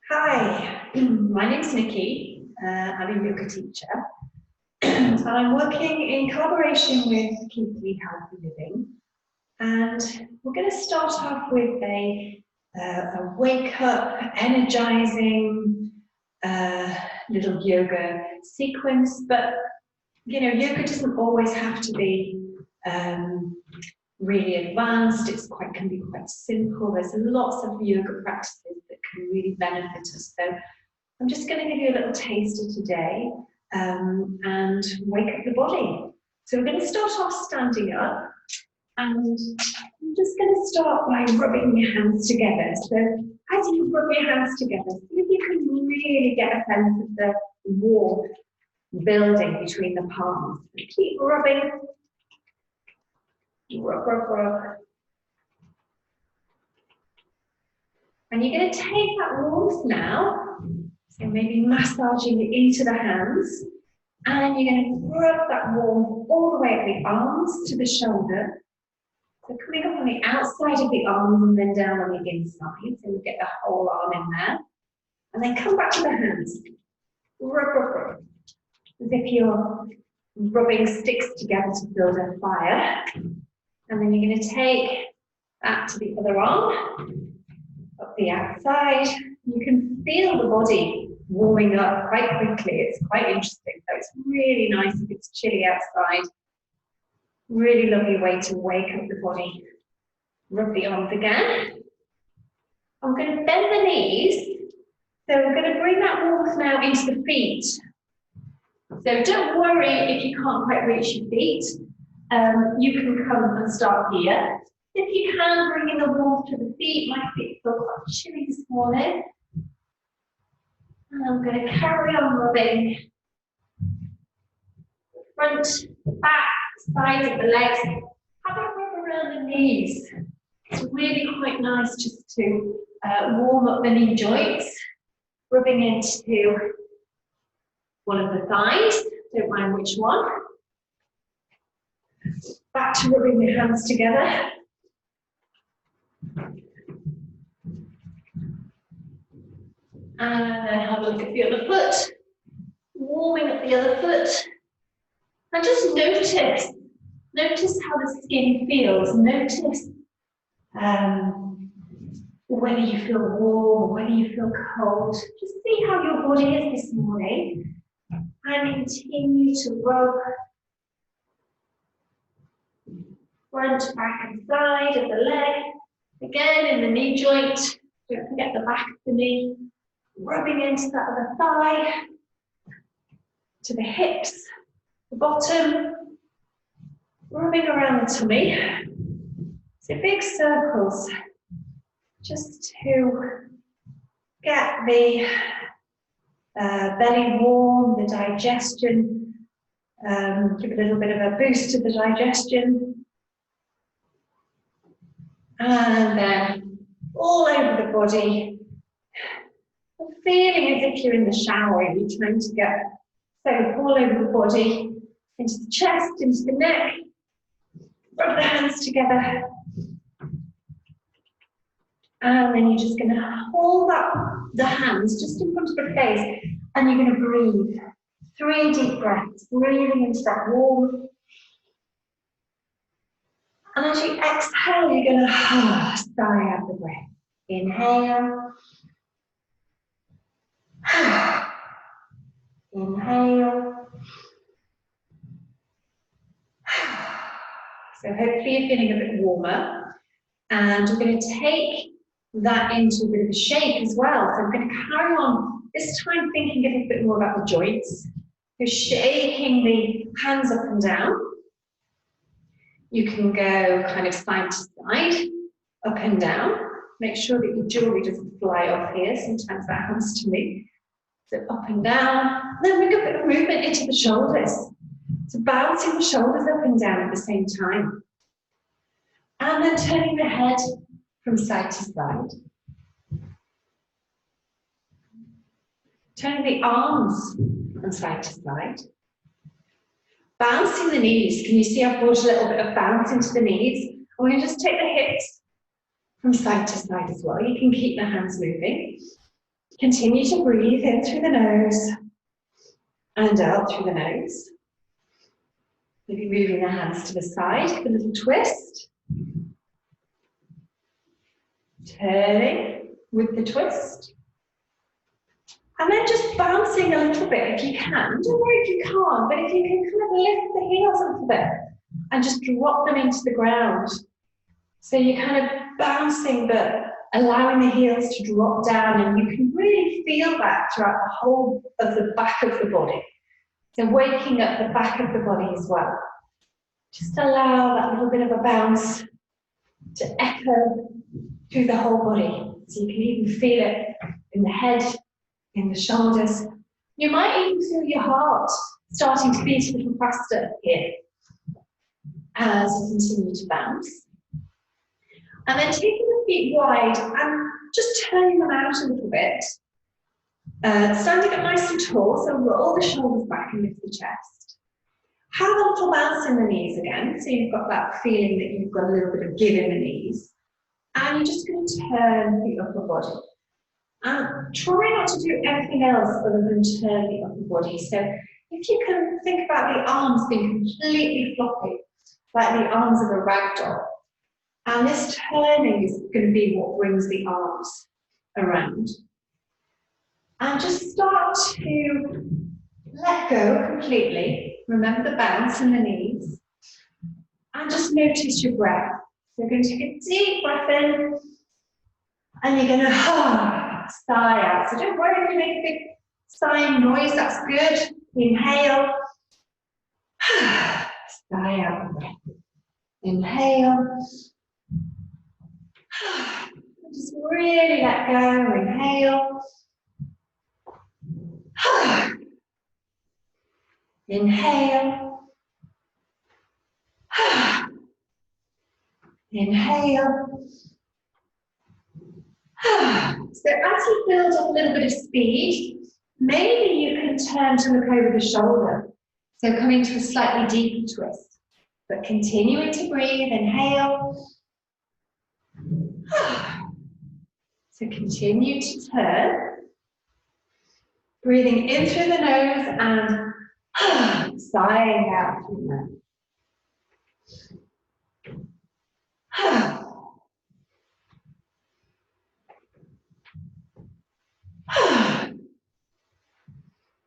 Hi, my name's Nicky. I'm a yoga teacher. And I'm working in collaboration with Candlish Healthy Living. And we're going to start off with a wake up, energizing little yoga sequence. But, you know, yoga doesn't always have to be really advanced. It can be quite simple. There's lots of yoga practices that can really benefit us. So I'm just going to give you a little taster today and wake up the body. So we're going to start off standing up, and I'm just going to start by rubbing your hands together. So as you rub your hands together, see if you can really get a sense of the warmth building between the palms. Keep rubbing. Rub, rub, rub. And you're going to take that warmth now, so maybe massaging it into the hands, and you're going to rub that warmth all the way up the arms to the shoulder. So coming up on the outside of the arms and then down on the inside, so you get the whole arm in there. And then come back to the hands. Rub, rub, rub. As if you're rubbing sticks together to build a fire. And then you're going to take that to the other arm, up the outside. You can feel the body warming up quite quickly. It's quite interesting. So it's really nice if it's chilly outside. Really lovely way to wake up the body. Rub the arms again. I'm going to bend the knees. So we're going to bring that warmth now into the feet. So don't worry if you can't quite reach your feet. You can come and start here. If you can, bring in the warmth to the feet. My feet feel quite chilly this morning. And I'm going to carry on rubbing the front, the back, the sides of the legs. Have a rub around the knees. It's really quite nice just to warm up the knee joints. Rubbing into one of the thighs. Don't mind which one. Back to rubbing the hands together. And then have a look at the other foot. Warming up the other foot. And just notice. Notice how the skin feels. Notice whether you feel warm or whether you feel cold. Just see how your body is this morning. And continue to rub front, back and side of the leg. Again in the knee joint. Don't forget the back of the knee. Rubbing into that other thigh. To the hips, the bottom. Rubbing around the tummy. So big circles. Just to get the belly warm, the digestion. Give a little bit of a boost to the digestion. And then all over the body, feeling as if you're in the shower. You're trying to get soap all over the body, into the chest, into the neck. Rub the hands together. And then you're just going to hold up the hands just in front of the face, and you're going to breathe. 3 deep breaths, breathing into that warmth. And as you exhale, you're going to sigh out the breath. Inhale. Inhale. So hopefully you're feeling a bit warmer. And we're going to take that into a bit of a shake as well. So I'm going to carry on, this time thinking a little bit more about the joints. So shaking the hands up and down. You can go kind of side to side, up and down. Make sure that your jewelry doesn't fly off here. Sometimes that happens to me. So up and down. Then bring a bit of movement into the shoulders. So bouncing the shoulders up and down at the same time. And then turning the head from side to side. Turning the arms from side to side. Bouncing the knees. Can you see I've brought a little bit of bounce into the knees? We're going to just take the hips from side to side as well. You can keep the hands moving. Continue to breathe in through the nose and out through the nose. Maybe moving the hands to the side, give a little twist. Turning with the twist. And then just bouncing a little bit if you can. Don't worry if you can't, but if you can kind of lift the heels a little bit and just drop them into the ground. So you're kind of bouncing but allowing the heels to drop down, and you can really feel that throughout the whole of the back of the body. So waking up the back of the body as well. Just allow that little bit of a bounce to echo through the whole body. So you can even feel it in the head, in the shoulders. You might even feel your heart starting to beat a little faster here as you continue to bounce. And then taking the feet wide and just turning them out a little bit. Standing up nice and tall, so roll the shoulders back and lift the chest. Have a little bounce in the knees again, so you've got that feeling that you've got a little bit of give in the knees. And you're just going to turn the upper body. And try not to do anything else other than turn the upper body. So if you can think about the arms being completely floppy, like the arms of a rag doll. And this turning is going to be what brings the arms around. And just start to let go completely. Remember the bounce in the knees. And just notice your breath. So you're going to take a deep breath in. And you're going to sigh out. So don't worry if you make a big sighing noise, that's good. Inhale. Sigh out. Inhale. Just really let go. Inhale. Inhale. Inhale. So as you build up a little bit of speed, maybe you can turn to look over the shoulder. So coming to a slightly deeper twist. But continuing to breathe. Inhale. So continue to turn. Breathing in through the nose and sighing out through the mouth.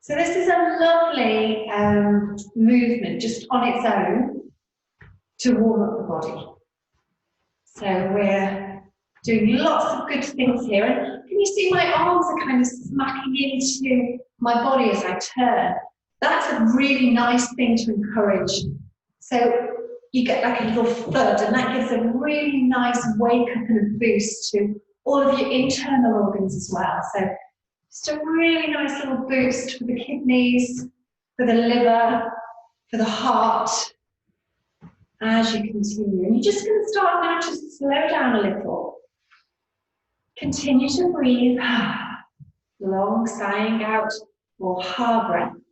So this is a lovely movement just on its own to warm up the body. So we're doing lots of good things here. And can you see my arms are kind of smacking into my body as I turn? That's a really nice thing to encourage. So you get like a little thud, and that gives a really nice wake up and a boost to all of your internal organs as well. So just a really nice little boost for the kidneys, for the liver, for the heart, as you continue. And you're just going to start now to slow down a little. Continue to breathe, long sighing out or ha breaths.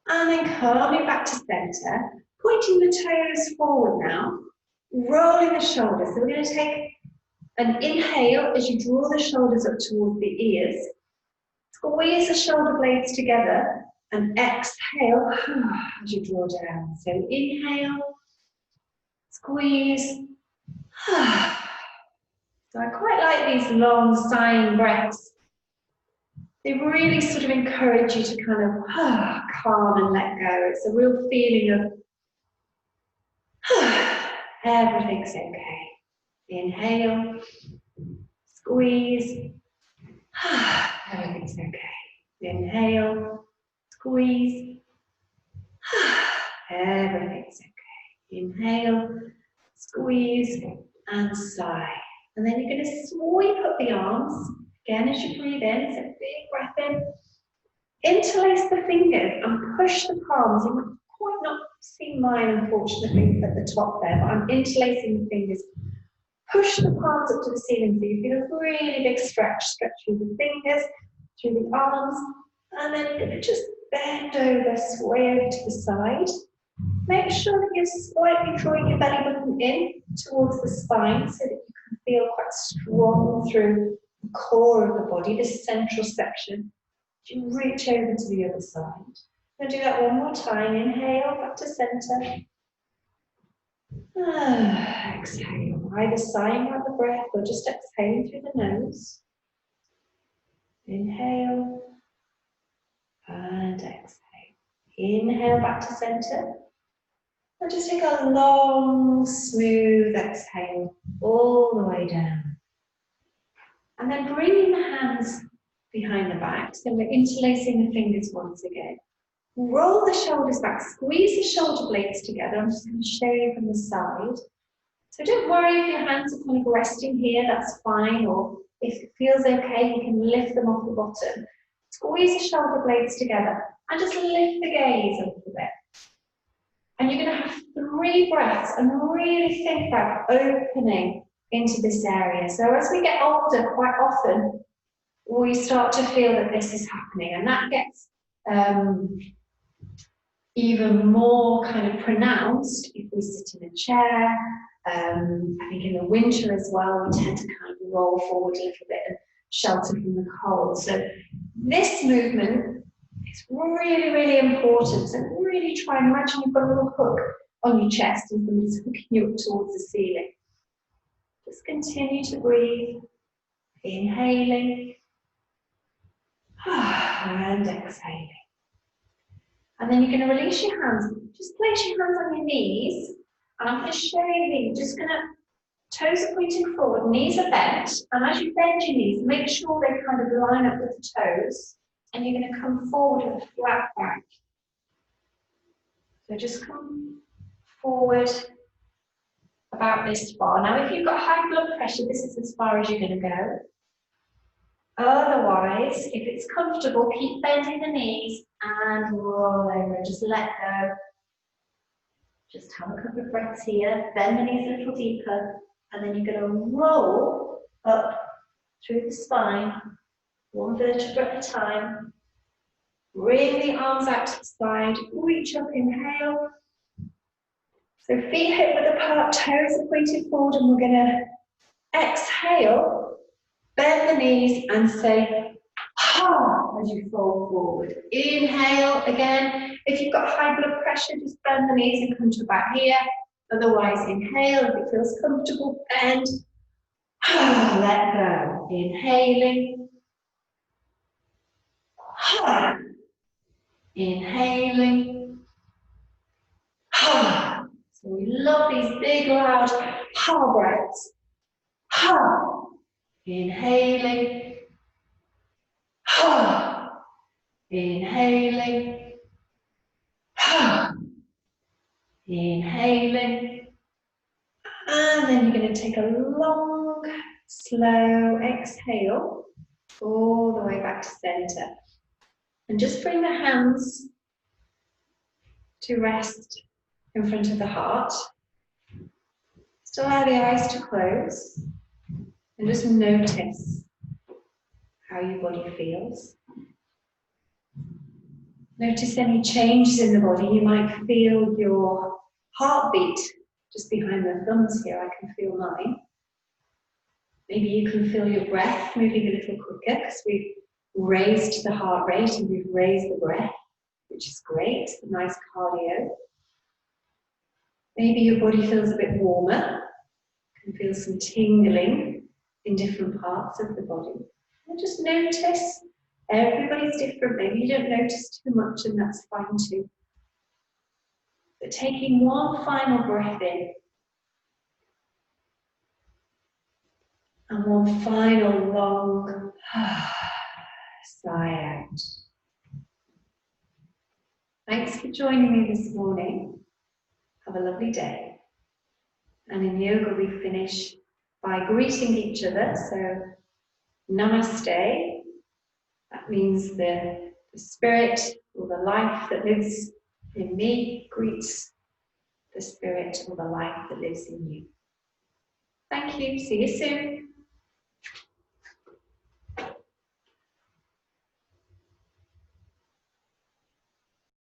And then coming back to center, pointing the toes forward now, rolling the shoulders. So we're going to take an inhale as you draw the shoulders up towards the ears. Squeeze the shoulder blades together and exhale as you draw down. So inhale, squeeze. So I quite like these long sighing breaths. They really sort of encourage you to kind of calm and let go. It's a real feeling of everything's okay. Inhale, squeeze, everything's okay. Inhale, squeeze, everything's okay. Inhale, squeeze, and sigh. And then you're going to sweep up the arms again as you breathe in. So big breath in. Interlace the fingers and push the palms. You might quite not see mine, unfortunately, at the top there, but I'm interlacing the fingers. Push the palms up to the ceiling so you feel a really big stretch through the fingers, through the arms, and then you're going to just bend over, sway over to the side. Make sure that you're slightly drawing your belly button in towards the spine so that you can feel quite strong through the core of the body, this central section. You reach over to the other side. We'll do that one more time. Inhale, back to center. Exhale, either sighing out the breath or just exhaling through the nose. Inhale and exhale. Inhale back to center. And just take a long, smooth exhale all the way down. And then bringing the hands behind the back, so we're interlacing the fingers once again. Roll the shoulders back, squeeze the shoulder blades together. I'm just going to show you from the side. So don't worry if your hands are kind of resting here, that's fine. Or if it feels okay, you can lift them off the bottom. Squeeze the shoulder blades together and just lift the gaze a little bit. And you're going to have 3 breaths and really think about opening into this area. So as we get older, quite often, we start to feel that this is happening, and that gets even more kind of pronounced if we sit in a chair. I think in the winter as well, we tend to kind of roll forward a little bit and shelter from the cold. So this movement is really, really important. So really try and imagine you've got a little hook on your chest and somebody's hooking you up towards the ceiling. Just continue to breathe, inhaling and exhaling. And then you're going to release your hands. Just place your hands on your knees. And I'm going to show you, you're just going to, toes are pointing forward, knees are bent. And as you bend your knees, make sure they kind of line up with the toes. And you're going to come forward with a flat back. So just come forward about this far. Now, if you've got high blood pressure, this is as far as you're going to go. Otherwise, if it's comfortable, keep bending the knees and roll over. Just let go. Just have a couple of breaths here. Bend the knees a little deeper. And then you're going to roll up through the spine, 1 vertebra at a time. Bring the arms out to the side. Reach up, inhale. So feet hip width apart, toes are pointed forward, and we're going to exhale. Bend the knees and say, ha, as you fall forward. Inhale again. If you've got high blood pressure, just bend the knees and come to about here. Otherwise, inhale if it feels comfortable. Bend. Let go. Inhaling. Inhaling. So we love these big, loud ha breaths. Ha. Inhaling. Ha. Inhaling. Ha. Inhaling. And then you're going to take a long, slow exhale all the way back to center. And just bring the hands to rest in front of the heart. Just allow the eyes to close. And just notice how your body feels. Notice any changes in the body. You might feel your heartbeat just behind the thumbs here. I can feel mine. Maybe you can feel your breath moving a little quicker because we've raised the heart rate and we've raised the breath, which is great. It's a nice cardio. Maybe your body feels a bit warmer. You can feel some tingling in different parts of the body. And just notice, everybody's different. Maybe you don't notice too much, and that's fine too. But taking one final breath in and one final long sigh out. Thanks for joining me this morning. Have a lovely day. And in yoga we finish by greeting each other. So namaste. That means the spirit or the life that lives in me greets the spirit or the life that lives in you. Thank you. See you soon.